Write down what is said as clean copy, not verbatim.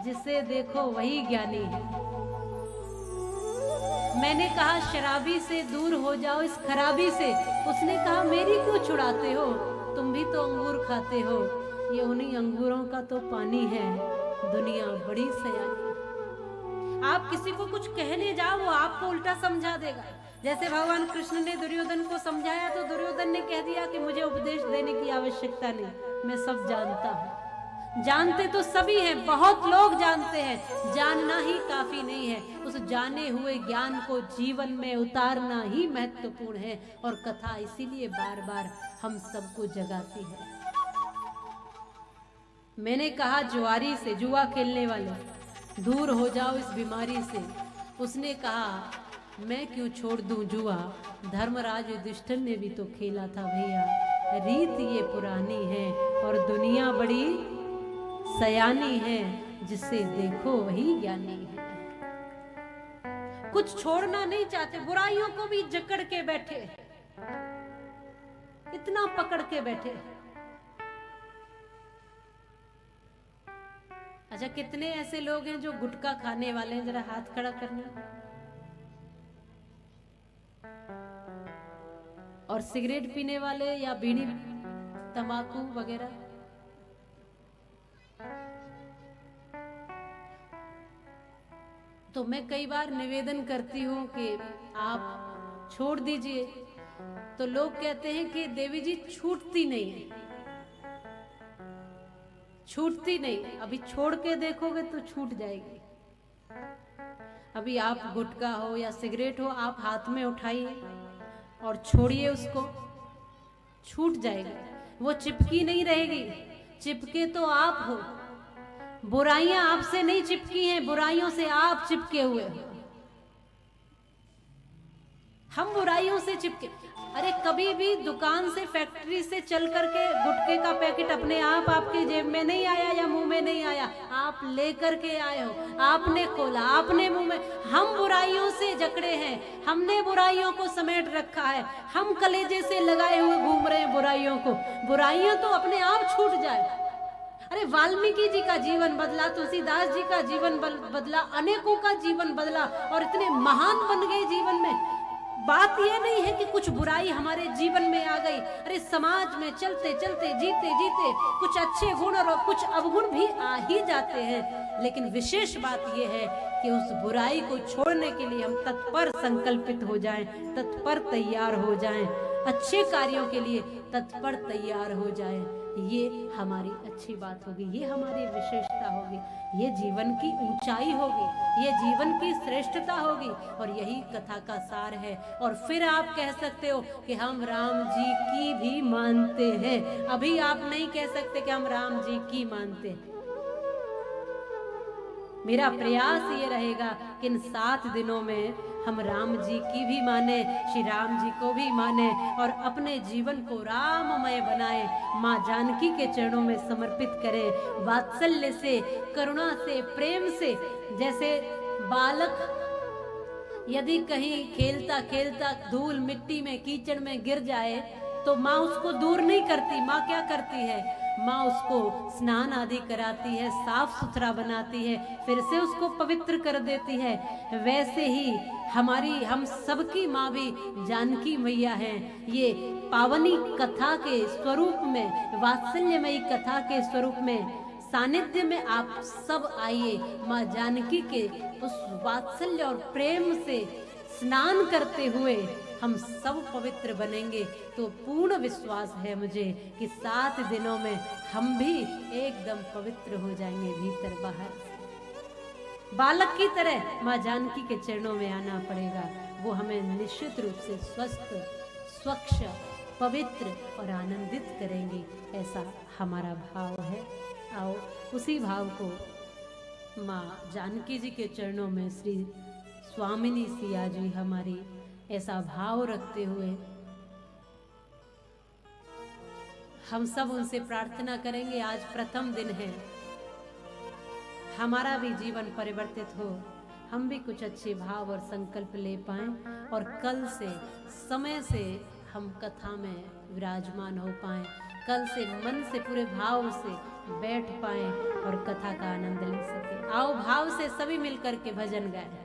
जिसे देखो वही ज्ञानी है। मैंने कहा शराबी से दूर हो जाओ इस खराबी से, उसने कहा मेरी क्यों छुड़ाते हो, तुम भी तो अंगूर खाते हो, ये उन्हीं अंगूरों का तो पानी है, दुनिया बड़ी सयानी। आप किसी को कुछ कहने जाओ वो आपको उल्टा समझा देगा। जैसे भगवान कृष्ण ने दुर्योधन को समझाया तो दुर्योधन ने कह दिया कि मुझे उपदेश देने की आवश्यकता नहीं, मैं सब जानता हूँ। जानते तो सभी हैं, बहुत लोग जानते हैं, जानना ही काफी नहीं है, उस जाने हुए ज्ञान को जीवन में उतारना ही महत्वपूर्ण है। और कथा इसीलिए बार बार हम सबको जगाती है। मैंने कहा जुआरी से, जुआ खेलने वाले, दूर हो जाओ इस बीमारी से, उसने कहा मैं क्यों छोड़ दूं जुआ, धर्मराज युधिष्ठिर ने भी तो खेला था भैया, रीत ये पुरानी है और दुनिया बड़ी सयानी है, जिसे देखो वही ज्ञानी है। कुछ छोड़ना नहीं चाहते, बुराइयों को भी जकड़ के बैठे, इतना पकड़ के बैठे। अच्छा, कितने ऐसे लोग हैं जो गुटखा खाने वाले हैं, जरा हाथ खड़ा करना। और सिगरेट पीने वाले या बीड़ी तंबाकू वगैरह, तो मैं कई बार निवेदन करती हूं कि आप छोड़ दीजिए, तो लोग कहते हैं कि देवी जी छूटती नहीं है, छूटती नहीं, अभी छोड़ के देखोगे तो छूट जाएगी। अभी आप गुटखा हो या सिगरेट हो, आप हाथ में उठाइए और छोड़िए उसको, छूट जाएगी, वो चिपकी नहीं रहेगी। चिपके तो आप हो, बुराइयां आपसे नहीं चिपकी हैं, बुराइयों से आप चिपके हुए हो। हम बुराइयों से चिपके। अरे कभी भी दुकान से, फैक्ट्री से चल करके गुटखे का पैकेट अपने आप आपके जेब में नहीं आया या मुंह में नहीं आया, आप लेकर के आए हो, आपने खोला, आपने मुंह में। हम बुराइयों से जकड़े हैं, हमने बुराइयों को समेट रखा है, हम कलेजे से लगाए हुए घूम रहे हैं बुराइयों को। बुराइयां तो अपने आप छूट जाए। अरे वाल्मीकि जी का जीवन बदला, तुलसीदास जी का जीवन बदला, अनेकों का जीवन बदला और इतने महान बन गए जीवन में। बात यह नहीं है कि कुछ बुराई हमारे जीवन में आ गई, अरे समाज में चलते चलते, जीते जीते कुछ अच्छे गुण और कुछ अवगुण भी आ ही जाते हैं। लेकिन विशेष बात यह है कि उस बुराई को छोड़ने के लिए हम तत्पर संकल्पित हो जाएं, तत्पर तैयार हो जाएं, अच्छे कार्यों के लिए तत्पर तैयार हो जाएं। ये हमारी अच्छी बात होगी, ये हमारी विशेषता होगी, ये जीवन की ऊंचाई होगी, ये जीवन की श्रेष्ठता होगी। और यही कथा का सार है। और फिर आप कह सकते हो कि हम राम जी की भी मानते हैं। अभी आप नहीं कह सकते कि हम राम जी की मानते हैं। मेरा प्रयास ये रहेगा कि इन 7 दिनों में हम राम जी की भी माने, श्री राम जी को भी माने और अपने जीवन को राममय बनाए, माँ जानकी के चरणों में समर्पित करें, वात्सल्य से, करुणा से, प्रेम से। जैसे बालक यदि कहीं खेलता खेलता धूल मिट्टी में कीचड़ में गिर जाए तो माँ उसको दूर नहीं करती, माँ क्या करती है, माँ उसको स्नान आदि कराती है, साफ सुथरा बनाती है, फिर से उसको पवित्र कर देती है। वैसे ही हम सबकी माँ भी जानकी मैया हैं। ये पावनी कथा के स्वरूप में, वात्सल्यमयी कथा के स्वरूप में, सानिध्य में आप सब आइए। माँ जानकी के उस वात्सल्य और प्रेम से स्नान करते हुए हम सब पवित्र बनेंगे। तो पूर्ण विश्वास है मुझे कि 7 दिनों में हम भी एकदम पवित्र हो जाएंगे, भीतर बाहर। बालक की तरह माँ जानकी के चरणों में आना पड़ेगा। वो हमें निश्चित रूप से स्वस्थ, स्वच्छ, पवित्र और आनंदित करेंगे, ऐसा हमारा भाव है। आओ उसी भाव को माँ जानकी जी के चरणों में श्री स्वामिनी सिया जी हमारी ऐसा भाव रखते हुए हम सब उनसे प्रार्थना करेंगे। आज प्रथम दिन है, हमारा भी जीवन परिवर्तित हो, हम भी कुछ अच्छे भाव और संकल्प ले पाएं और कल से समय से हम कथा में विराजमान हो पाएं। कल से मन से, पूरे भाव से बैठ पाए और कथा का आनंद ले सके। आओ भाव से सभी मिलकर के भजन गाए।